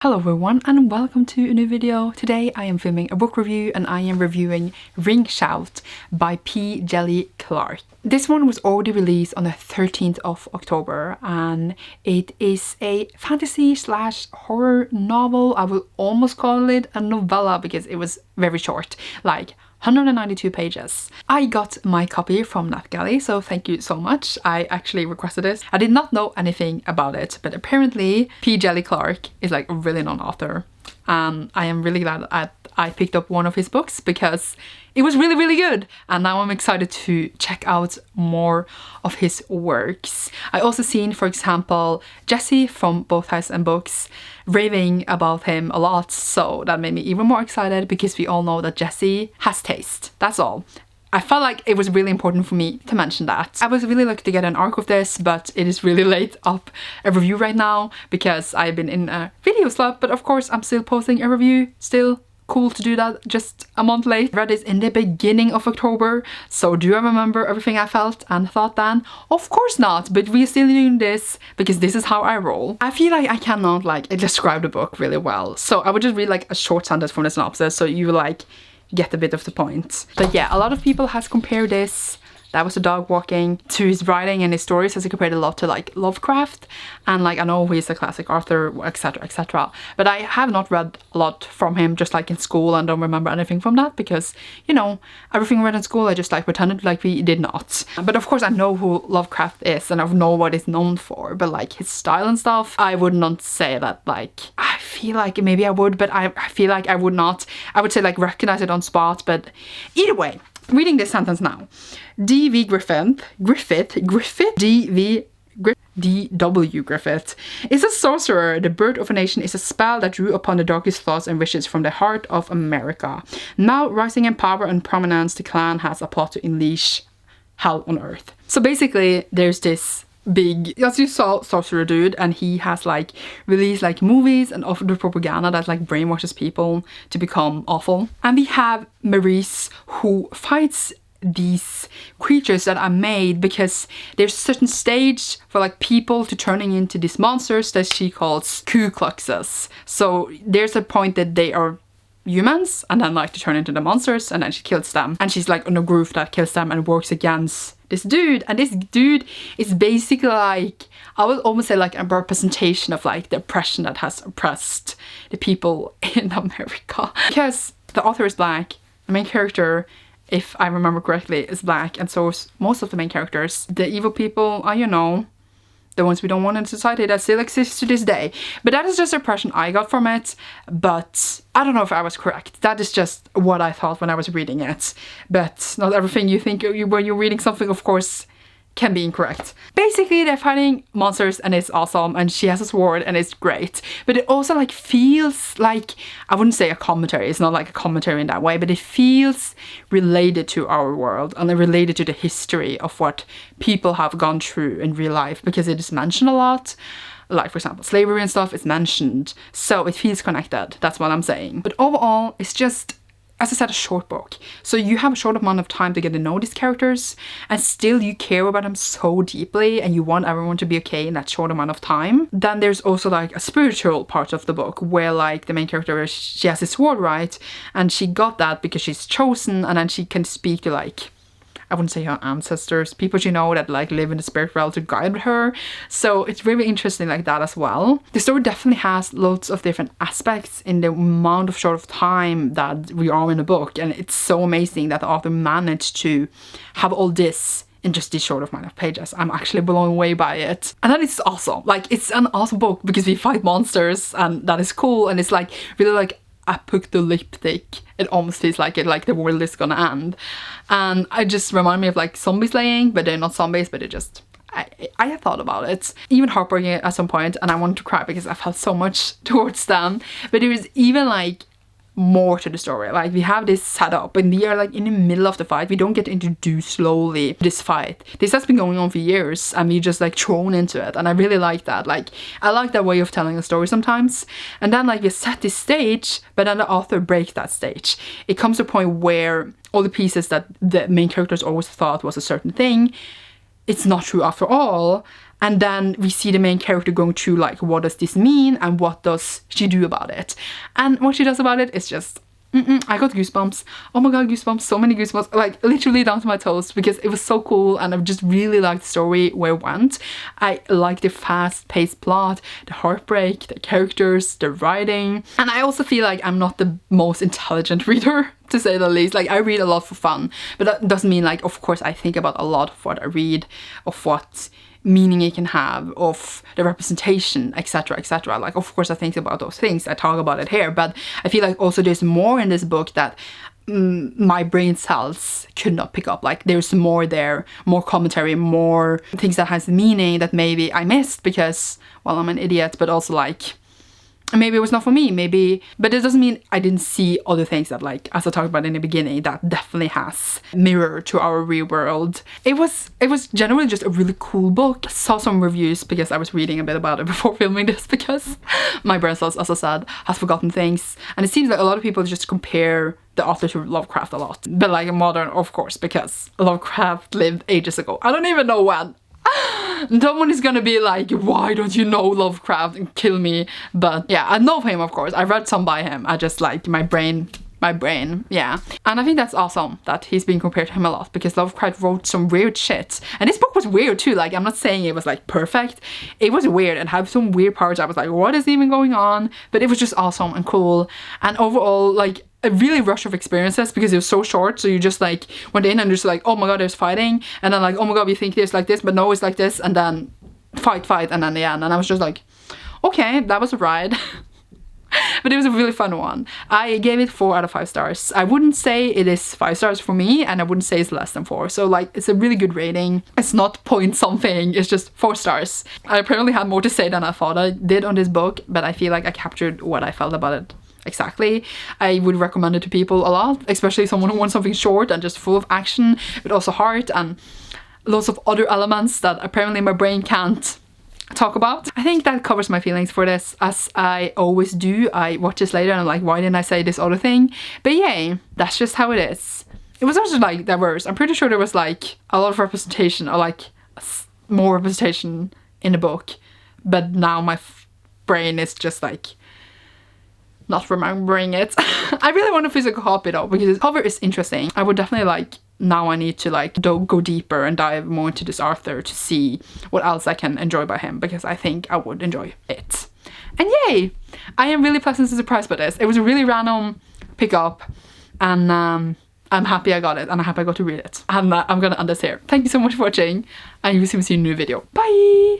Hello everyone and welcome to a new video. Today I am filming a book review and I am reviewing Ring Shout by Djèlí Clark. This one was already released on the 13th of October and it is a fantasy / horror novel. I will almost call it a novella because it was very short, like 192 pages. I got my copy from NetGalley, so thank you so much. I actually requested it. I did not know anything about it, but apparently Djèlí Clark is like a really known author. I am really glad I picked up one of his books because it was really good, and now I'm excited to check out more of his works. I also seen, for example, Jessie from Both House and Books raving about him a lot, so that made me even more excited because we all know that Jessie has taste. That's all. I felt like it was really important for me to mention that. I was really lucky to get an arc of this, but it is really late up a review right now because I've been in a video slump, but of course I'm still posting a review. Still cool to do that just a month late. I read this in the beginning of October, so do I remember everything I felt and thought then? Of course not, but we're still doing this because this is how I roll. I feel like I cannot describe the book really well, so I would just read a short sentence from the synopsis so you get a bit of the point. But yeah, a lot of people has compared this, that was a dog walking, to his writing and his stories, as he compared a lot to Lovecraft, and I know he's a classic author, etc, etc, but I have not read a lot from him just in school and don't remember anything from that because, you know, everything I read in school I just pretended we did not. But of course I know who Lovecraft is and I know what he's known for, but his style and stuff, I would not say that I feel like maybe I would, but I feel like I would not. I would say recognize it on spot, but either way, reading this sentence now. D.W. Griffith is a sorcerer. The birth of a nation is a spell that drew upon the darkest thoughts and wishes from the heart of America. Now rising in power and prominence, the clan has a plot to unleash hell on earth. So basically there's this big, as you saw, sorcerer dude, and he has released movies and offered the propaganda that brainwashes people to become awful. And we have Maurice, who fights these creatures that are made because there's a certain stage for people to turning into these monsters that she calls Ku Kluxes. So there's a point that they are humans and then to turn into the monsters, and then she kills them, and she's on a group that kills them and works against this dude. And this dude is basically I would almost say a representation of the oppression that has oppressed the people in America, because the author is black, the main character, if I remember correctly, is black, and so is most of the main characters. The evil people are, you know, the ones we don't want in society that still exists to this day. But that is just the impression I got from it, but I don't know if I was correct. That is just what I thought when I was reading it. But not everything you think when you're reading something, of course, can be incorrect. Basically, they're fighting monsters and it's awesome, and she has a sword and it's great. But it also feels I wouldn't say a commentary, it's not a commentary in that way, but it feels related to our world and related to the history of what people have gone through in real life, because it is mentioned a lot. For example, slavery and stuff is mentioned, so it feels connected. That's what I'm saying. But overall, it's just, as I said, a short book. So you have a short amount of time to get to know these characters, and still you care about them so deeply and you want everyone to be okay in that short amount of time. Then there's also a spiritual part of the book where the main character, she has a sword, right? And she got that because she's chosen, and then she can speak to I wouldn't say her ancestors, people she know that live in the spirit realm to guide her. So it's really interesting that as well. The story definitely has loads of different aspects in the amount of short of time that we are in the book, and it's so amazing that the author managed to have all this in just this short amount of pages. I'm actually blown away by it. And that is awesome. It's an awesome book because we fight monsters, and that is cool, and it's really apocalyptic. It almost feels like the world is gonna end. And it just remind me of zombie slaying, but they're not zombies, but it just, I had thought about it. Even heartbreaking at some point, and I wanted to cry because I felt so much towards them. But it was even more to the story. We have this set up and we are in the middle of the fight. We don't get introduced slowly to this fight. This has been going on for years and we just thrown into it, and I really like that. I like that way of telling a story sometimes. And then we set this stage, but then the author breaks that stage. It comes to a point where all the pieces that the main characters always thought was a certain thing, it's not true after all, And then we see the main character going through like, what does this mean and what does she do about it? And what she does about it is just, I got goosebumps. Oh my god, goosebumps, so many goosebumps, like literally down to my toes, because it was so cool and I just really liked the story where it went. I liked the fast-paced plot, the heartbreak, the characters, the writing. And I also feel like I'm not the most intelligent reader, to say the least. Like, I read a lot for fun, but that doesn't mean like, of course I think about a lot of what I read, of what meaning it can have, of the representation, etc, etc. Like, of course I think about those things, I talk about it here, but I feel like also there's more in this book that my brain cells could not pick up. Like, there's more there, more commentary, more things that has meaning that maybe I missed because, well, I'm an idiot, but also like, maybe it was not for me, maybe, but it doesn't mean I didn't see other things that, like, as I talked about in the beginning, that definitely has mirror to our real world. It was generally just a really cool book. I saw some reviews because I was reading a bit about it before filming this, because my brain cells, as I said, has forgotten things, and it seems like a lot of people just compare the author to Lovecraft a lot, but like modern, of course, because Lovecraft lived ages ago. I don't even know when. Someone is gonna be like, why don't you know Lovecraft, and kill me. But yeah, I know him, of course. I read some by him. I just like my brain, yeah. And I think that's awesome that he's being compared to him a lot, because Lovecraft wrote some weird shit. And this book was weird too. Like, I'm not saying it was like perfect. It was weird and had some weird parts. I was like, what is even going on? But it was just awesome and cool. And overall, like, a really rush of experiences, because it was so short. So you just like went in and just like, oh my god, there's fighting, and then like, oh my god, we think there's like this, but no, it's like this, and then fight, and then the end. And I was just like, okay, that was a ride. But it was a really fun one. I gave it 4 out of 5 stars. I wouldn't say it is 5 stars for me, and I wouldn't say it's less than 4. So like, it's a really good rating. It's not point something, it's just 4 stars. I apparently had more to say than I thought I did on this book, but I feel like I captured what I felt about it exactly. I would recommend it to people a lot, especially someone who wants something short and just full of action, but also heart and lots of other elements that apparently my brain can't talk about. I think that covers my feelings for this. As I always do, I watch this later and I'm like, why didn't I say this other thing? But yeah, that's just how it is. It was also like diverse. I'm pretty sure there was like a lot of representation, or like more representation in the book, but now my brain is just like not remembering it. I really want a physical copy though, because the cover is interesting. I would definitely like, now I need to like go deeper and dive more into this author to see what else I can enjoy by him, because I think I would enjoy it. And yay! I am really pleasantly surprised by this. It was a really random pickup, and I'm happy I got it, and I'm happy I got to read it. And I'm gonna end this here. Thank you so much for watching, and you will see me in a new video. Bye!